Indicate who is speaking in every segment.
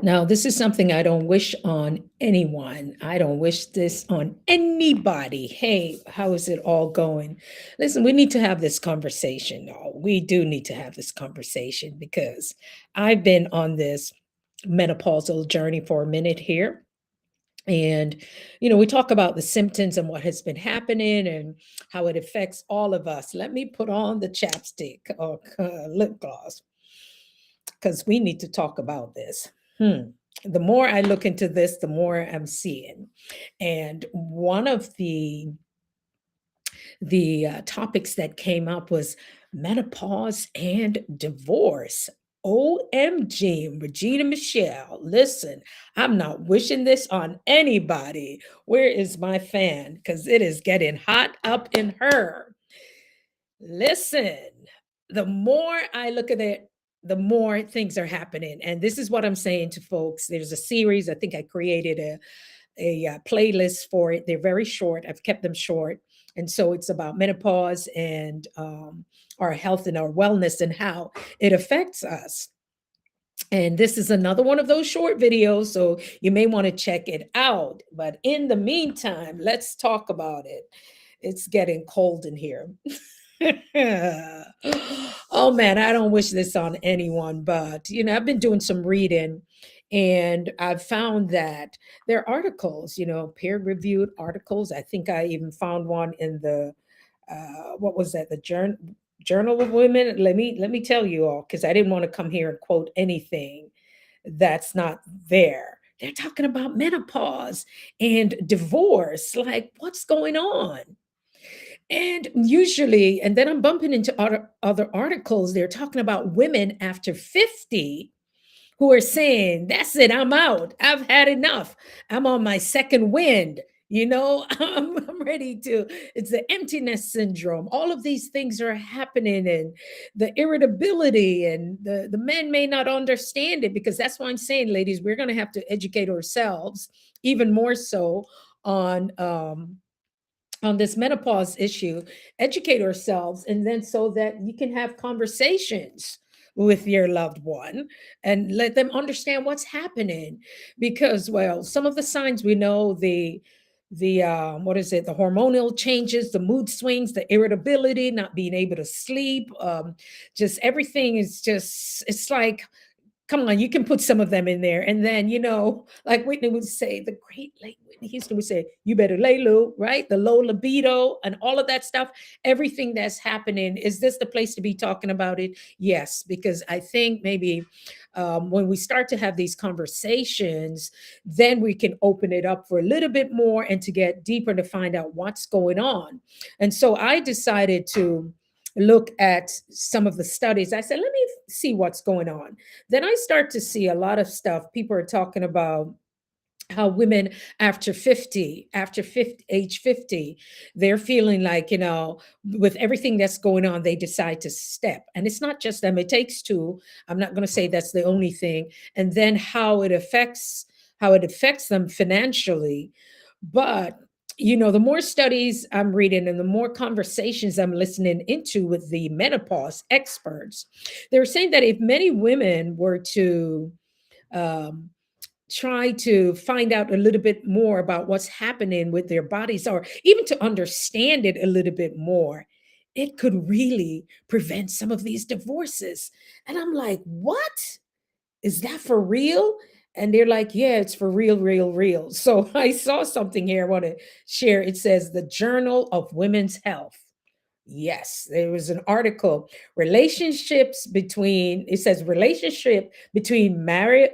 Speaker 1: Now, this is something I don't wish on anyone. I don't wish this on anybody. Hey, how is it all going? Listen, we need to have this conversation. No, we do need to have this conversation because I've been on this menopausal journey for a minute here. And, we talk about the symptoms and what has been happening and how it affects all of us. Let me put on the chapstick or lip gloss because we need to talk about this. The more I look into this, the more I'm seeing. And one of the topics that came up was menopause and divorce. OMG, Regina Michelle, listen, I'm not wishing this on anybody. Where is my fan? Because it is getting hot up in her. Listen, the more I look at it, the more things are happening. And this is what I'm saying to folks. There's a series, I think I created a playlist for it. They're very short. I've kept them short. And so it's about menopause and our health and our wellness and how it affects us. And this is another one of those short videos, so you may want to check it out. But in the meantime, let's talk about it. It's getting cold in here. Oh man, I don't wish this on anyone, but I've been doing some reading and I've found that there are articles, peer-reviewed articles. I think I even found one in the what was that, the Journal of Women. Let me tell you all, because I didn't want to come here and quote anything that's not there. They're talking about menopause and divorce. Like, what's going on? And usually, and then I'm bumping into other articles, they're talking about women after 50 who are saying, that's it, I'm out. I've had enough. I'm on my second wind. I'm ready to. It's the emptiness syndrome. All of these things are happening, and the irritability, and the men may not understand it because that's why I'm saying, ladies, we're going to have to educate ourselves even more so on this menopause issue, educate ourselves, and then so that you can have conversations with your loved one and let them understand what's happening. Because, well, some of the signs we know, the what is it, the hormonal changes, the mood swings, the irritability, not being able to sleep, just everything is just, it's like, come on, you can put some of them in there. And then, like Whitney would say, the great late Whitney Houston would say, you better lay low, right? The low libido and all of that stuff, everything that's happening. Is this the place to be talking about it? Yes, because I think maybe when we start to have these conversations, then we can open it up for a little bit more and to get deeper to find out what's going on. And so I decided to look at some of the studies. I said, let me see what's going on. Then I start to see a lot of stuff. People are talking about how women after 50, age 50, they're feeling like, with everything that's going on, they decide to step. And it's not just them, it takes two. I'm not going to say that's the only thing. And then how it affects them financially. But the more studies I'm reading and the more conversations I'm listening into with the menopause experts, they're saying that if many women were to um, try to find out a little bit more about what's happening with their bodies, or even to understand it a little bit more, it could really prevent some of these divorces. And I'm like, what? Is that for real? And they're like, yeah, it's for real, real, real. So I saw something here I want to share. It says the Journal of Women's Health. Yes, there was an article. It says relationship between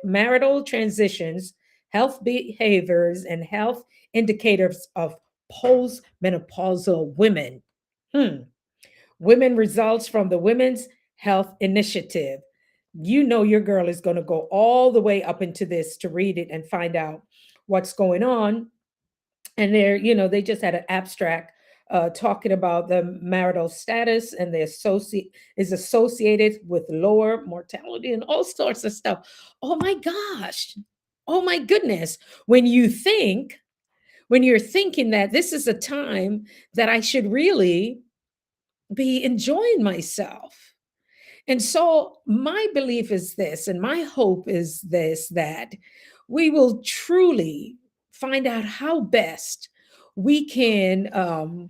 Speaker 1: marital transitions, health behaviors, and health indicators of postmenopausal women. Hmm. Women results from the Women's Health Initiative. Your girl is going to go all the way up into this to read it and find out what's going on. And they just had an abstract talking about the marital status, and the associated with lower mortality and all sorts of stuff. Oh my gosh. Oh my goodness. When you're thinking that this is a time that I should really be enjoying myself. And so my belief is this, and my hope is this, that we will truly find out how best we can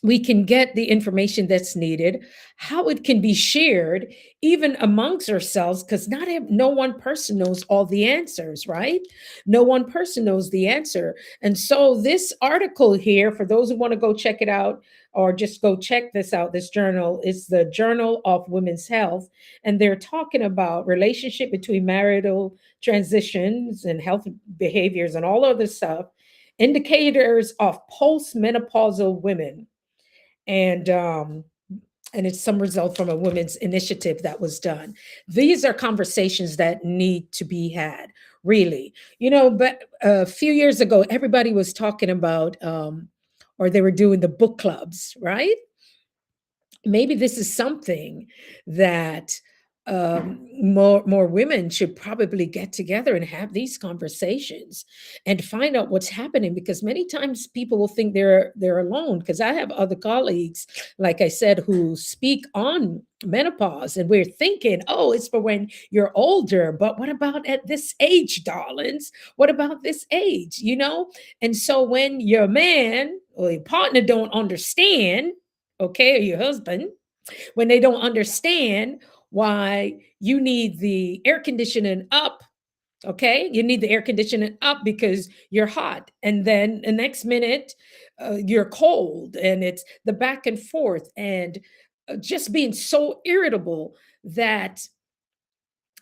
Speaker 1: we can get the information that's needed, how it can be shared even amongst ourselves, because no one person knows all the answers, right? No one person knows the answer. And so this article here, for those who want to go check it out, or just go check this out, this journal is the Journal of Women's Health, and they're talking about relationship between marital transitions and health behaviors and all other stuff, indicators of postmenopausal women. And it's some result from a women's initiative that was done. These are conversations that need to be had, really. But a few years ago, everybody was talking about, or they were doing the book clubs, right? Maybe this is something that more women should probably get together and have these conversations and find out what's happening, because many times people will think they're alone, because I have other colleagues, like I said, who speak on menopause, and we're thinking, oh, it's for when you're older, but what about at this age, darlings? What about this age? And so when your man or your partner don't understand, okay, or your husband, when they don't understand why you need the air conditioning up, okay, you need the air conditioning up because you're hot, and then the next minute you're cold, and it's the back and forth, and just being so irritable that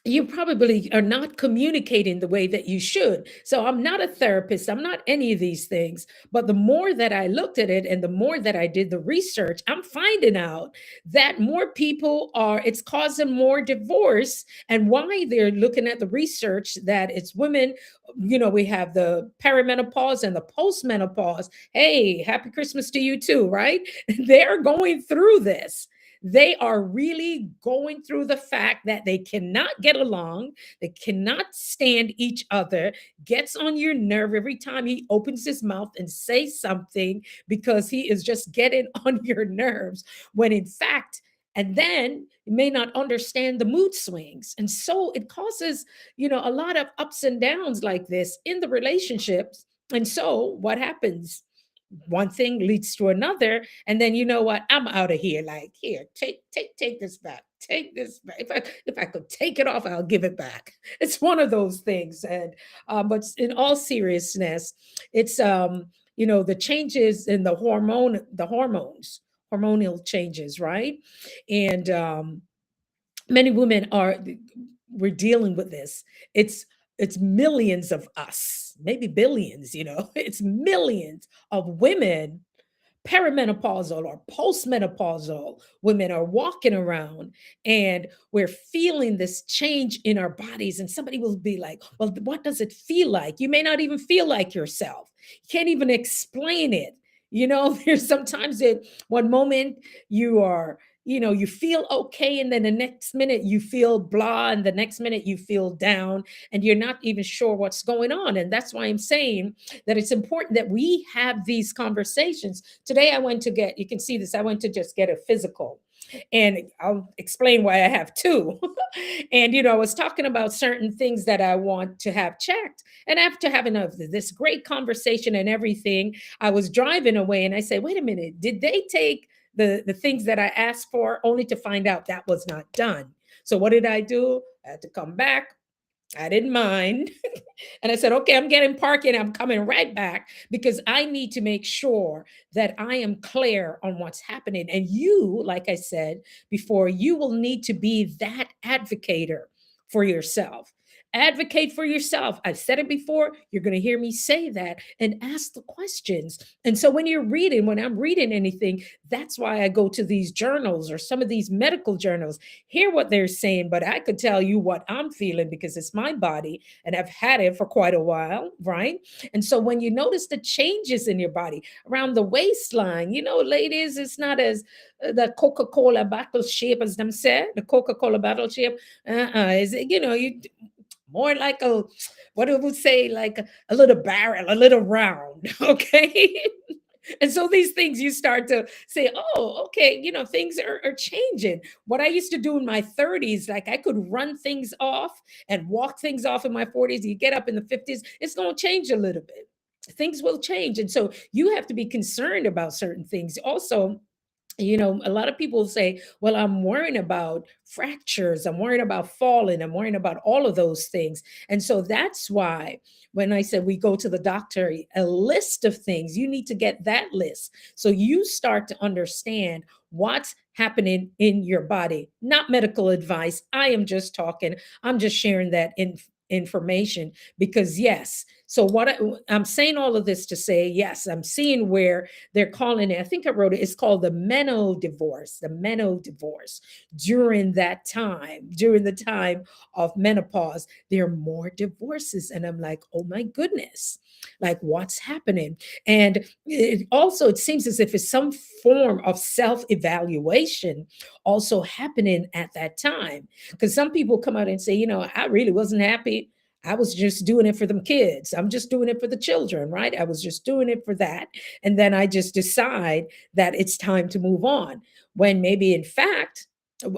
Speaker 1: you probably are not communicating the way that you should. So I'm not a therapist, I'm not any of these things. But the more that I looked at it and the more that I did the research, I'm finding out that more people it's causing more divorce. And why they're looking at the research, that it's women, we have the perimenopause and the postmenopause. Hey, happy Christmas to you too, right? They're going through this. They are really going through the fact that they cannot get along, they cannot stand each other, gets on your nerve every time he opens his mouth and says something, because he is just getting on your nerves, when in fact, and then you may not understand the mood swings. And so it causes, a lot of ups and downs like this in the relationships. And so what happens? One thing leads to another, and then, you know what, I'm out of here. Like, here, take this back, take this back. If I could take it off, I'll give it back. It's one of those things. And but in all seriousness, it's the changes in the hormonal changes, right? And many women we're dealing with this. It's millions of us, maybe billions, it's millions of women, perimenopausal or postmenopausal women, are walking around, and we're feeling this change in our bodies. And somebody will be like, well, what does it feel like? You may not even feel like yourself. You can't even explain it. There's sometimes that one moment you are, you feel okay, and then the next minute you feel blah, and the next minute you feel down, and you're not even sure what's going on. And that's why I'm saying that it's important that we have these conversations. Today I went to get, you can see this, I went to just get a physical, and I'll explain why I have two. And I was talking about certain things that I want to have checked, and after having this great conversation and everything, I was driving away, and I said, wait a minute, did they take the things that I asked for, only to find out that was not done? So what did I do? I had to come back. I didn't mind. And I said, okay, I'm getting parking. I'm coming right back, because I need to make sure that I am clear on what's happening. And you, like I said before, you will need to be that advocator for yourself. Advocate for yourself. I've said it before. You're going to hear me say that, and ask the questions. And so when I'm reading anything, that's why I go to these journals or some of these medical journals, hear what they're saying. But I could tell you what I'm feeling, because it's my body and I've had it for quite a while, right? And so when you notice the changes in your body around the waistline, ladies, it's not as the Coca-Cola bottle shape, as them said, the Coca-Cola bottle shape. Is it, you more like what it would say, like a little barrel, a little round, okay? And so these things you start to say, oh, okay, things are changing. What I used to do in my 30s, like I could run things off and walk things off in my 40s. You get up in the 50s, it's going to change a little bit. Things will change. And so you have to be concerned about certain things. Also, a lot of people say, well, I'm worrying about fractures, I'm worrying about falling, I'm worrying about all of those things. And so that's why when I said we go to the doctor, a list of things, you need to get that list. So you start to understand what's happening in your body, not medical advice. I am just talking, I'm just sharing that information because, yes. So I'm saying all of this to say, yes, I'm seeing where they're calling it, I think I wrote it, it's called the meno divorce. During that time, during the time of menopause, there are more divorces. And I'm like, oh my goodness, like what's happening? And it seems as if it's some form of self-evaluation also happening at that time. Because some people come out and say, I really wasn't happy. I was just doing it for them kids. I'm just doing it for the children, right? I was just doing it for that. And then I just decide that it's time to move on. When maybe, in fact,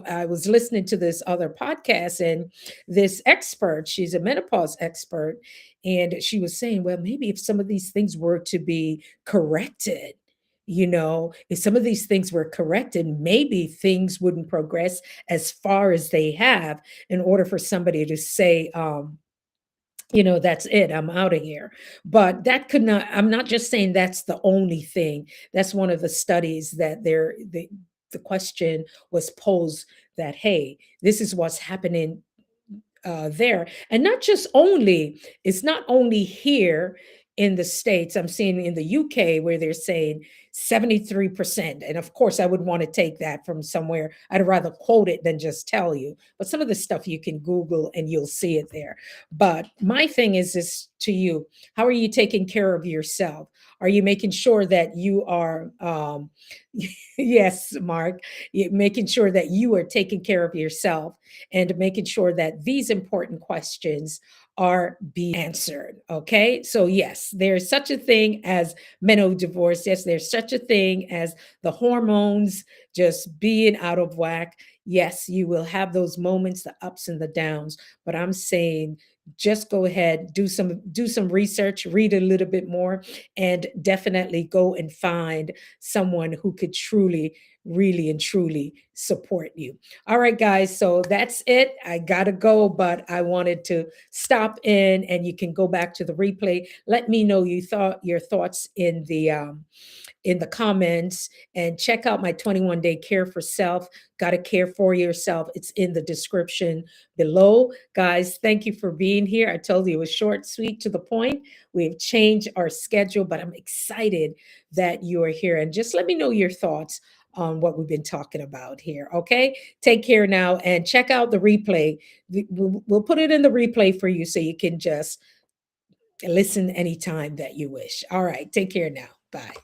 Speaker 1: I was listening to this other podcast, and this expert, she's a menopause expert, and she was saying, well, maybe if some of these things were to be corrected, if some of these things were corrected, maybe things wouldn't progress as far as they have, in order for somebody to say, that's it, I'm out of here. But that could not, I'm not just saying that's the only thing. That's one of the studies that the question was posed, that, hey, this is what's happening there. And not just only, it's not only here in the States. I'm seeing in the UK where they're saying 73%. And of course, I would want to take that from somewhere. I'd rather quote it than just tell you. But some of the stuff you can Google and you'll see it there. But my thing is this to you: how are you taking care of yourself? Are you making sure that you are, yes, Mark, making sure that you are taking care of yourself and making sure that these important questions are being answered? Okay. So, yes, there's such a thing as menopause divorce. Yes, there's such a thing as the hormones just being out of whack. Yes, you will have those moments, the ups and the downs, but I'm saying just go ahead, do some research, read a little bit more, and definitely go and find someone who could truly, really and truly support you. All right, guys. So that's it. I got to go, but I wanted to stop in, and you can go back to the replay. Let me know your thoughts in the comments, and check out my 21-day care for self. Got to care for yourself. It's in the description below. Guys, thank you for being here. I told you it was short, sweet, to the point. We've changed our schedule, but I'm excited that you are here. And just let me know your thoughts on what we've been talking about here. Okay. Take care now, and check out the replay. We'll put it in the replay for you so you can just listen anytime that you wish. All right. Take care now. Bye.